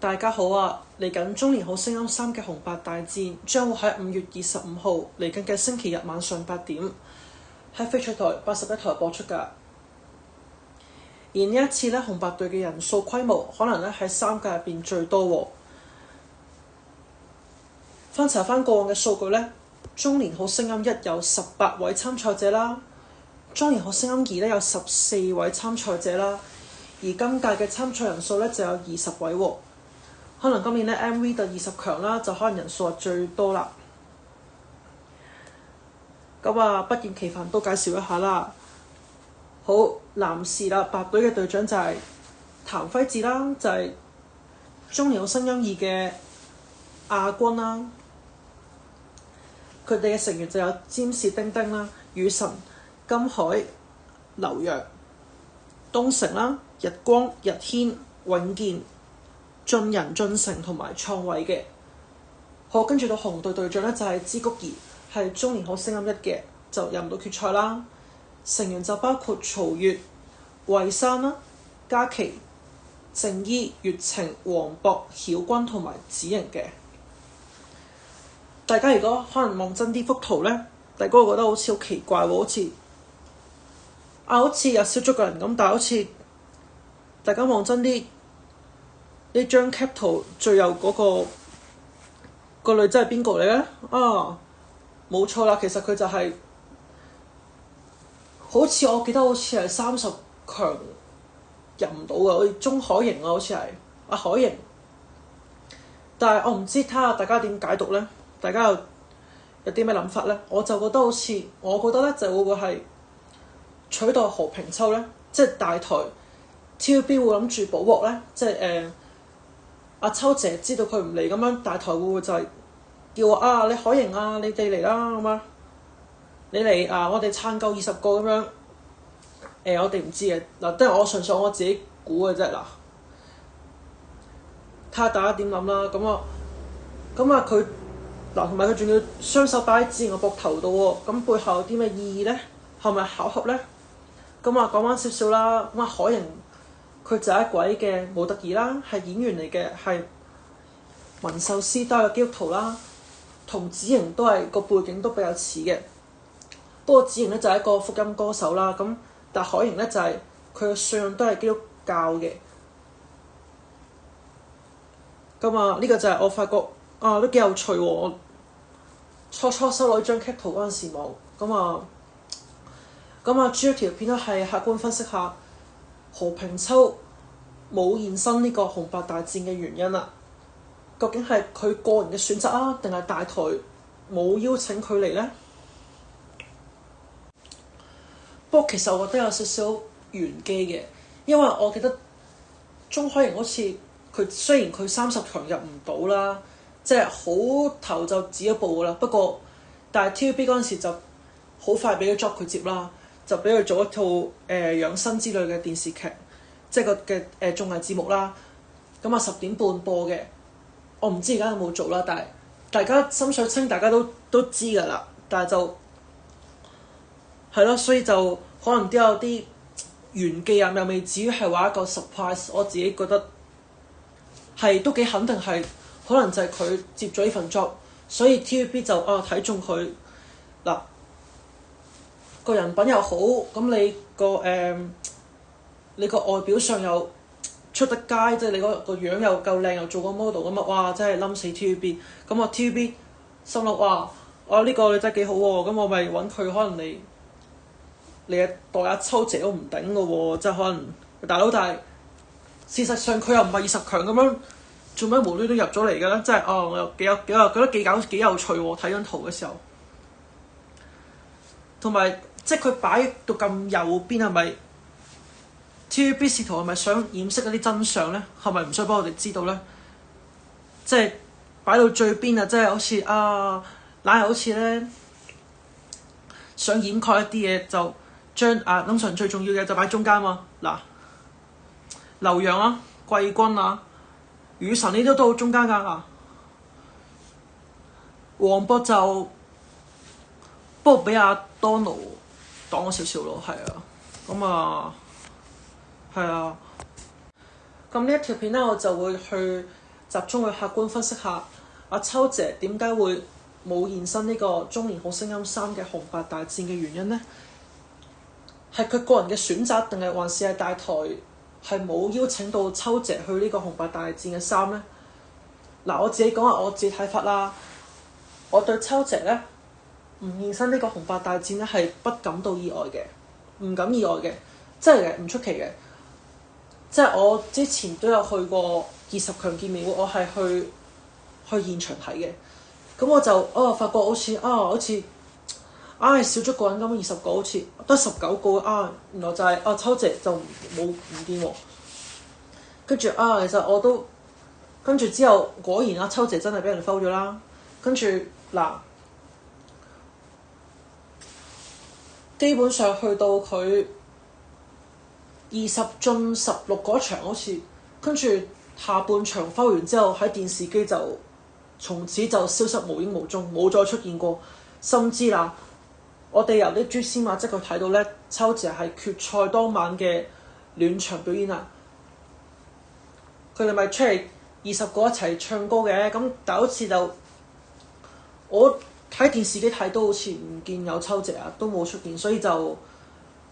大家好啊！嚟緊中年好聲音3嘅紅白大戰將會喺5月25號嚟緊嘅星期日晚上8點喺翡翠台81台播出㗎。而呢一次咧，紅白隊嘅人數規模可能咧喺3屆入邊最多喎。翻查翻過往嘅數據咧，中年好聲音1有18位參賽者啦，中年好聲音2咧有14位參賽者啦，而今屆嘅參賽人數咧就有20位喎。可能今年咧 MV 到20強啦，就可能人數係最多啦。咁啊，不厭其煩都介紹一下啦。好，男士啦，白隊嘅隊長就係譚輝智啦，就係中年好聲音2嘅亞軍啦。佢哋嘅成員就有詹士丁丁啦、雨神、金海、劉洋、東城啦、日光、日軒、永健、進仁、進成同埋創偉嘅。好，跟住到紅隊隊長咧就係支谷兒，係中年好聲音1嘅，就入唔到決賽啦。成員就包括曹越、惠珊啦、嘉琪、靜依、月晴、黃博、曉君同埋子瑩嘅。大家如果可能望真啲幅圖咧，大家會覺得好似好奇怪喎，好似有少咗個人咁，但係好似大家望真啲。呢張 cap 圖最右嗰個女仔係邊個嚟咧？啊，冇錯啦，其實佢就係、好似我記得好似係30強入唔到嘅，好似鍾海瑩啊，好似係阿海瑩。但係我唔知睇下大家點解讀咧，大家有啲咩諗法咧？我就覺得好似，我覺得咧就會唔會係取代何平秋咧？即係大台 TVB 會諗住補鑊咧，即係阿秋姐知道佢唔嚟咁樣，大台會唔會就係叫啊你海瑩啊，你哋嚟啦咁啊，你嚟啊，我哋撐夠20個咁樣。我哋唔知嘅嗱，都係我純粹我自己估嘅啫嗱，睇下大家點諗啦。咁啊佢嗱，同埋佢仲要雙手擺喺子瑩個膊頭度喎，咁背後有啲咩意義咧？係咪巧合咧？咁啊講翻少少啦，咁啊海瑩。佢就係一位嘅模特兒啦，係演員嚟嘅，係文秀師都係基督徒啦，同子瑩都係個背景都比較似嘅。不過子瑩咧就係一個福音歌手啦，咁但海瑩咧就係佢嘅信仰都係基督教嘅。咁啊，呢個就係我發覺啊都幾有趣喎！我初收落呢張 cap 圖嗰陣時望，咁啊主要條片都係客觀分析下何平秋冇現身呢個紅白大戰嘅原因啦，究竟係佢個人嘅選擇啊，定係大台冇邀請佢嚟呢？不過其實我覺得有少少玄機嘅，因為我記得鍾海瑩好似佢雖然佢30強入唔到啦，即係好頭就止一步噶啦。不過但係 TVB 嗰陣時就好快俾咗 job 佢接啦。就俾佢做一套養生之類嘅電視劇，即係個嘅綜藝節目啦。咁啊10點半播嘅，我唔知而家有冇做啦。但係大家心水清，大家都知㗎啦。但係就係咯，所以就可能都有啲玄機啊，又未至於係話一個 surprise。我自己覺得係都幾肯定係，可能就係佢接咗呢份 job，所以 TVB 就睇中佢嗱。個人品又好，咁你個外表上又出得街，即係你個樣又夠靚，又做個 model 咁啊！哇，真係冧死 TVB。咁我 TVB 心諗哇，呢個女仔幾好喎，咁我咪揾佢，可能你代阿秋姐都唔頂嘅喎，即係可能大佬。但係事實上佢又唔係20強咁樣，做咩無端端入咗嚟嘅咧？即係我又覺得幾有趣喎！睇張圖嘅時候，同埋。即係佢擺到咁右邊，係咪 TVB 試圖係咪想掩飾嗰啲真相咧？係咪唔想幫我哋知道咧？即係擺到最邊啊！即係好似硬係好似咧想掩蓋一啲嘢，就將通常最重要嘅就擺中間嘛。嗱，劉洋啊、季軍啊、雨神呢都好中間㗎。黃渤就不過俾阿 Donald擋咗少少咯，係啊，係啊。咁呢一條片咧，我就會去集中去客觀分析下阿秋姐點解會冇現身呢個《中年好聲音3》嘅紅白大戰嘅原因呢？係佢個人嘅選擇，定係還是係大台係冇邀請到秋姐去呢個紅白大戰嘅3呢？嗱，我自己講下我自己睇法啦。我對秋姐咧唔現身呢個紅白大戰咧係不感到意外嘅，唔感意外嘅，真係嘅，唔出奇嘅。即係我之前都有去過20強見面會，我係去現場睇嘅。咁我就發覺好似少咗個人咁，20個好似得19個原來就係秋姐就冇唔見喎。跟住其實我都跟住之後，果然秋姐真係俾人 foul 咗啦。跟住嗱，基本上去到佢20進16嗰場好似，跟住下半場 foul 完之後，喺電視機就從此就消失無影無蹤，冇再出現過。甚至我哋由啲蛛絲馬跡去睇到咧，秋姐係決賽當晚嘅暖場表演啊！佢哋咪出嚟20個一齊唱歌嘅，咁但好似就我睇電視機睇都好似唔見有秋姐都冇出現，所以就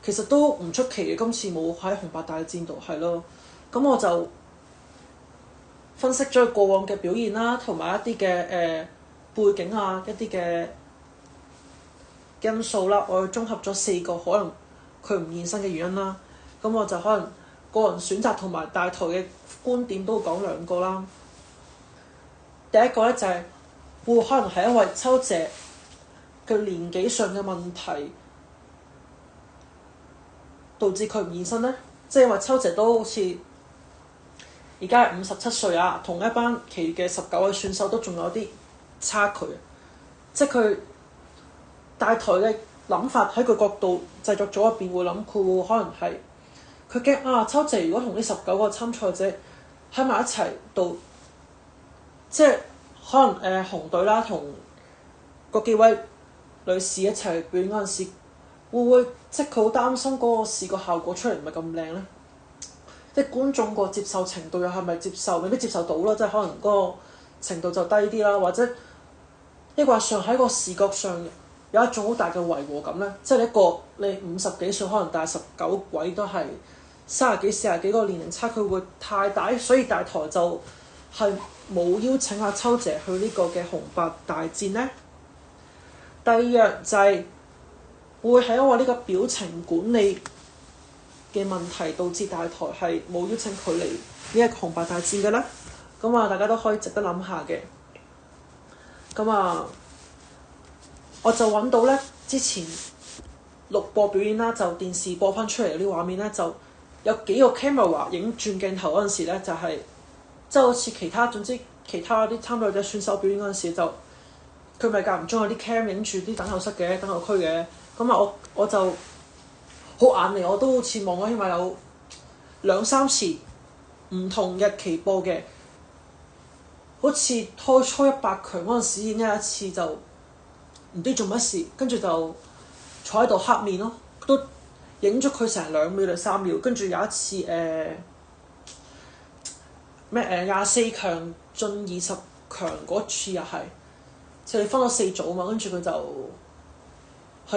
其實都唔出奇嘅。今次冇喺紅白大戰度係咯，咁我就分析咗佢過往嘅表現啦，同埋一啲嘅背景一啲嘅因素啦，我綜合咗4個可能佢唔現身嘅原因啦。咁我就可能個人選擇同埋大台嘅觀點都講2個啦。第一個咧就係會可能係因為秋姐嘅年紀上嘅問題導致佢唔現身咧，即係因為秋姐都好似而家係57歲同一班其餘嘅19位選手都仲有啲差距，即係佢大台嘅諗法喺佢角度製作組入邊會諗，佢會可能係佢驚秋姐如果同呢19個參賽者喺埋一齊度，即係可能紅隊啦同嗰幾位女士一齊表演嗰陣時，會唔會即係佢好擔心嗰個視覺效果出嚟唔係咁靚咧？即係觀眾個接受程度又係咪接受？未必接受到啦，即係可能嗰個程度就低啲啦，或者抑或上喺個視覺上有一種好大嘅違和感咧。即係你50幾歲，可能大19位都係30幾40幾，個年齡差距會太大，所以大台就係冇邀請阿秋姐去呢個嘅紅白大戰咧。第二樣就係會係因為呢個表情管理嘅問題導致大台係冇邀請佢嚟呢一個紅白大戰嘅咧。咁大家都可以值得諗下嘅。咁我就揾到咧之前錄播表演啦，就電視播翻出嚟嗰啲畫面咧，就有幾個 camera 影轉鏡頭嗰陣時咧，就係即係好似其他啲參賽者選手表演嗰陣時，就佢咪間唔中有啲 cam 影住啲等候室嘅等候區嘅。咁我就好眼利，我都好似望咗起碼有2-3次唔同日期播嘅，好似開初100強嗰陣時已經有一次就唔知做乜事，跟住就坐喺度黑面咯，都影咗佢成2秒定3秒。跟住有一次24強進20強嗰次又係，即係你分咗4組嘛，跟住佢就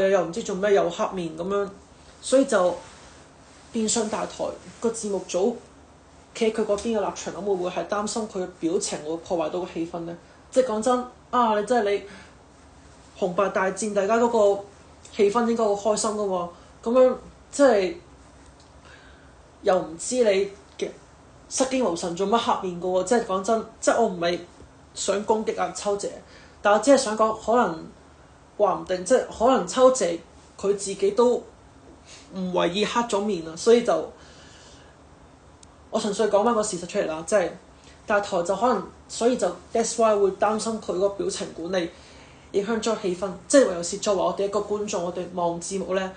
又唔知做咩又黑面咁樣，所以就變相大台個節目組企喺佢嗰邊嘅立場，會唔會係擔心佢嘅表情會破壞到個氣氛咧？即係講真你真係你紅白大戰，大家嗰個氣氛應該好開心噶喎，咁樣即係又唔知你嘅失驚無神做乜黑面噶喎？即係講真，即係我唔係想攻擊阿秋姐，但我只係想講可能話唔定，即係可能秋姐佢自己都唔為意黑咗面啊，所以就我純粹講翻個事實出嚟啦，即係大台就可能所以就 that's why 會擔心佢個表情管理影響咗氣氛。即係尤其是作為我哋一個觀眾，我哋望節目咧，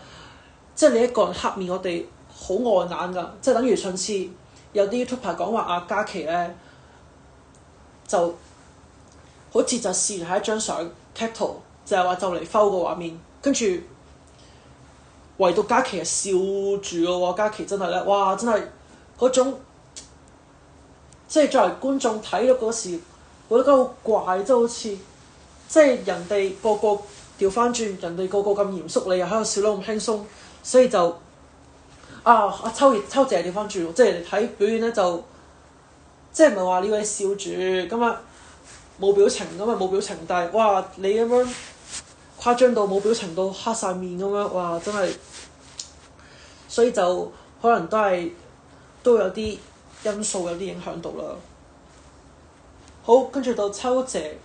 即係你一個人黑面，我哋好礙眼㗎。即係等於上次有啲 YouTuber 講話阿嘉琪咧，就好似就試完係一張相 cap 圖，就係話就嚟 foul 個畫面，跟住唯獨嘉琪係笑住嘅喎。嘉琪真係咧，哇！真係嗰種即係作為觀眾睇到嗰時，我覺得好怪，即係好似即係人哋個個調翻轉，人哋個個咁嚴肅，你又喺度笑得咁輕鬆，所以就秋姐調翻轉，即係你睇表演咧就即係唔係話你要你笑住咁啊冇表情咁啊冇表情，但係哇你咁樣誇張到冇表情到黑晒面咁樣，哇真係，所以就可能都有啲因素有啲影響到啦。好，跟住到秋姐，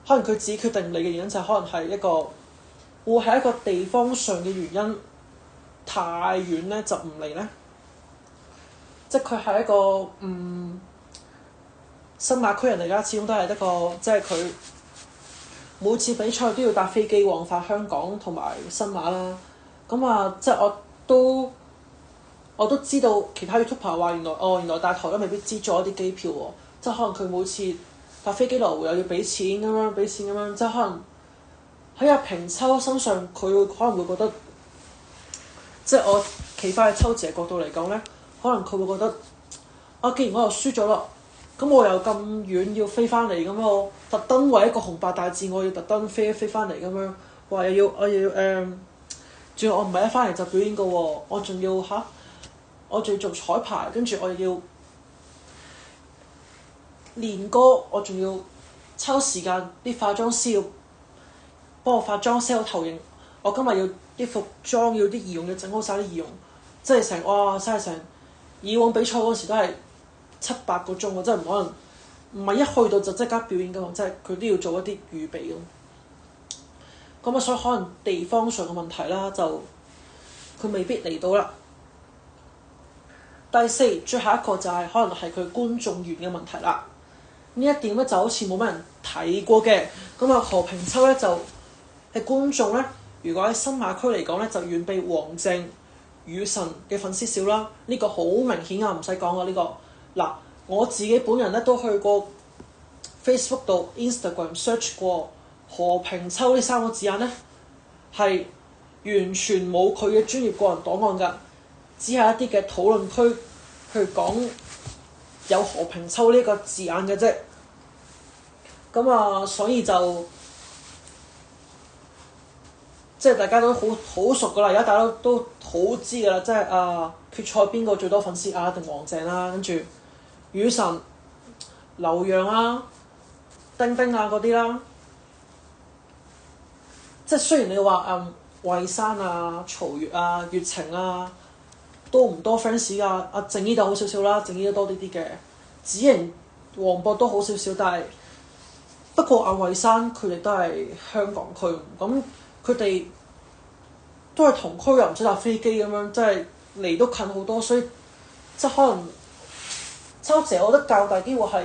可能佢自己決定嚟嘅原因就係可能係會係一個地方上嘅原因，太遠咧就唔嚟咧。即係佢係一個新馬區人嚟㗎，始終都係一個即係佢每次比賽都要搭飛機往返香港同埋新馬啦。咁啊，即係我都知道其他 YouTuber 話原來大台都未必資助一啲機票喎。即係可能佢每次搭飛機來回又要俾錢咁樣，即係可能喺阿平秋身上，佢可能會覺得，即係我企翻喺秋姐角度嚟講咧，可能佢會覺得，既然我又輸咗啦，咁我又咁遠要飛翻嚟，咁我特登為一個紅白大戰，我要特登飛翻嚟咁樣，話又要仲要我唔係一翻嚟就表演嘅喎，我仲要做彩排，跟住我又要練歌，我仲要抽時間，啲化妝師要幫我化妝 set 好頭型，我今日要啲服裝要啲儀容要整好晒啲儀容，即係成以往比賽嗰時都係7-8個鐘喎，真係唔可能，唔係一去到就即刻表演㗎嘛，即係佢都要做一啲預備咁。咁所以可能地方上嘅問題啦，就佢未必嚟到啦。第4，最後一個就係可能係佢觀眾緣嘅問題啦。呢一點咧就好似冇乜人睇過嘅。咁何平秋咧就係觀眾咧，如果喺新馬區嚟講咧，就遠比黃靜、雨神嘅粉絲少啦。呢個好明顯啊，唔使講啊呢個。嗱，我自己本人咧都去過 Facebook 度 Instagram search 過何平秋呢3個字眼咧，係完全冇佢嘅專業個人檔案㗎，只係一啲嘅討論區去講有何平秋呢個字眼嘅啫。咁所以就即係大家都好熟㗎啦，而家大家都好知㗎啦，即係決賽邊個最多粉絲一定黃靜啦，跟住雨神、劉洋啊、丁丁啊嗰啲啦。即係雖然你話惠珊啊、曹越啊、月晴啊都唔多 fans 㗎，阿靜依就好少少啦，靜依都多啲嘅。子瑩、黃渤都好少少，但係不過阿惠珊佢哋都係香港區，咁佢哋都係同區又唔使搭飛機咁樣，即係離都近好多，所以即係可能秋姐我覺得較大機會係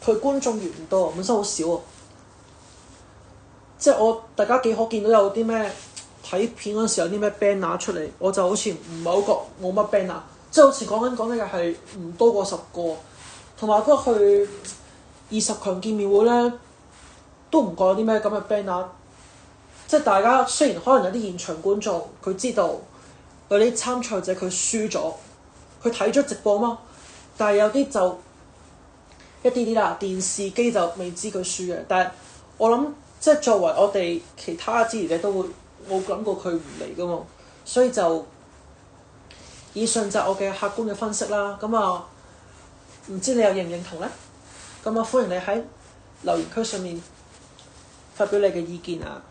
佢觀眾緣唔多，本身好少喎。即係大家幾可見到有啲咩睇片嗰陣時有啲咩 banner 出嚟，我就好似唔係好覺冇乜 banner，即係好似講緊嘅係唔多過10個，同埋嗰去20強見面會咧都唔覺有啲咩咁嘅 banner。即係大家雖然可能有啲現場觀眾佢知道有啲參賽者佢輸咗，佢睇咗直播嘛，但係有啲就一啲啦，電視機就未知佢輸嘅。但係我諗即係作為我哋其他支持者都會冇諗過佢唔嚟噶嘛，所以就以上就係我嘅客觀嘅分析啦。唔知你又認唔認同咧？歡迎你喺留言區上面發表你嘅意見啊！